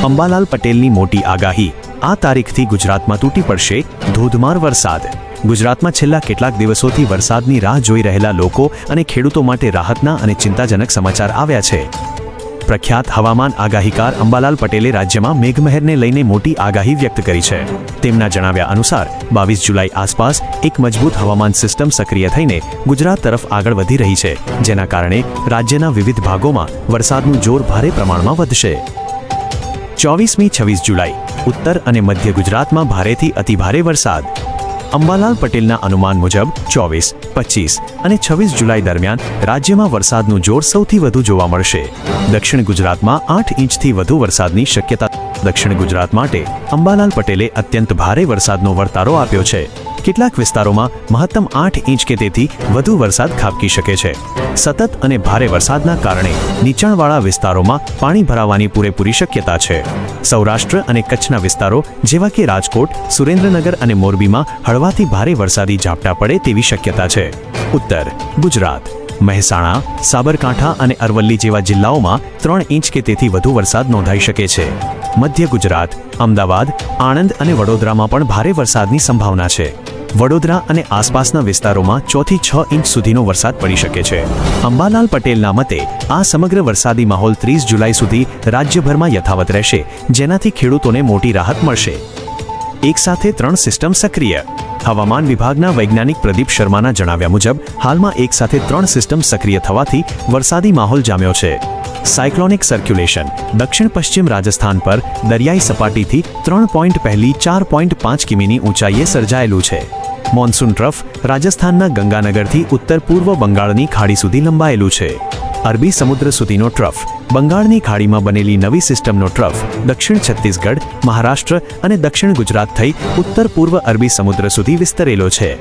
અંબાલાલ પટેલની મોટી આગાહી, આ તારીખથી ગુજરાતમાં તૂટી પડશે ધોધમાર વરસાદ। ગુજરાતમાં છેલ્લા કેટલાક દિવસોથી વરસાદની રાહ જોઈ રહેલા લોકો અને ખેડૂતો માટે રાહતના અને ચિંતાજનક સમાચાર આવ્યા છે। પ્રખ્યાત હવામાન આગાહીકાર અંબાલાલ પટેલે રાજ્યમાં મેઘમહેરને લઈને મોટી આગાહી વ્યક્ત કરી છે। તેમના જણાવ્યા અનુસાર 22 જુલાઈ આસપાસ એક મજબૂત હવામાન સિસ્ટમ સક્રિય થઈને ગુજરાત તરફ આગળ વધી રહી છે, જેના કારણે રાજ્યના વિવિધ ભાગોમાં વરસાદનું જોર ભારે પ્રમાણમાં વધશે। 24-26 જુલાઈ ઉત્તર અને મધ્ય ગુજરાતમાં ભારેથી અતિભારે વરસાદ। અંબાલાલ પટેલના અનુમાન મુજબ 24, 25 અને 26 જુલાઈ દરમિયાન રાજ્યમાં વરસાદનું જોર સૌથી વધુ જોવા મળશે। દક્ષિણ ગુજરાતમાં 8 ઇંચથી વધુ વરસાદની શક્યતા। દક્ષિણ ગુજરાત માટે અંબાલાલ પટેલે અત્યંત ભારે વરસાદનો વર્તારો આપ્યો છે। કેટલાક વિસ્તારોમાં મહત્તમ 8 ઇંચ કે તેથી વધુ વરસાદ ખાબકી શકે છે। સતત અને ભારે વરસાદના કારણે નીચાણવાળા વિસ્તારોમાં પાણી ભરાવાની પૂરેપૂરી શક્યતા છે। સૌરાષ્ટ્ર અને કચ્છના વિસ્તારો જેવા કે રાજકોટ, સુરેન્દ્રનગર અને મોરબીમાં હળવાથી ભારે વરસાદી ઝાપટા પડે તેવી શક્યતા છે। ઉત્તર ગુજરાત, મહેસાણા, સાબરકાંઠા અને અરવલ્લી જેવા જિલ્લાઓમાં 3 ઇંચ કે તેથી વધુ વરસાદ નોંધાઈ શકે છે। મધ્ય ગુજરાત, અમદાવાદ, આણંદ અને વડોદરામાં પણ ભારે વરસાદની સંભાવના છે। વડોદરા અને આસપાસના વિસ્તારોમાં 4 થી 6 ઇંચ સુધીનો વરસાદ પડી શકે છે। અંબાલાલ પટેલના મતે આ સમગ્ર વરસાદી માહોલ 30 જુલાઈ સુધી રાજ્યભરમાં યથાવત રહેશે, જેનાથી ખેડૂતોને મોટી રાહત મળશે। એક સાથે 3 સિસ્ટમ સક્રિય। હવામાન વિભાગના વૈજ્ઞાનિક પ્રદીપ શર્માના જણાવ્યા મુજબ હાલમાં એક સાથે 3 સિસ્ટમ સક્રિય થવાથી વરસાદી માહોલ જામ્યો છે। સાયક્લોનિક સર્ક્યુલેશન દક્ષિણ પશ્ચિમ રાજસ્થાન પર દરિયાઈ સપાટીથી 3 પોઈન્ટ પહેલી 4.5 કિમીની ઊંચાઈએ સર્જાયેલું છે। મોન્સૂન ટ્રફ રાજસ્થાનના ગંગાનગરથી ઉત્તર પૂર્વ બંગાળની ખાડી સુધી લંબાયેલું છે। અરબી સમુદ્ર સુધીનો ટ્રફ, બંગાળની ખાડીમાં બનેલી નવી સિસ્ટમનો ટ્રફ દક્ષિણ છત્તીસગઢ, મહારાષ્ટ્ર અને દક્ષિણ ગુજરાત થઈ ઉત્તર પૂર્વ અરબી સમુદ્ર સુધી વિસ્તરેલો છે।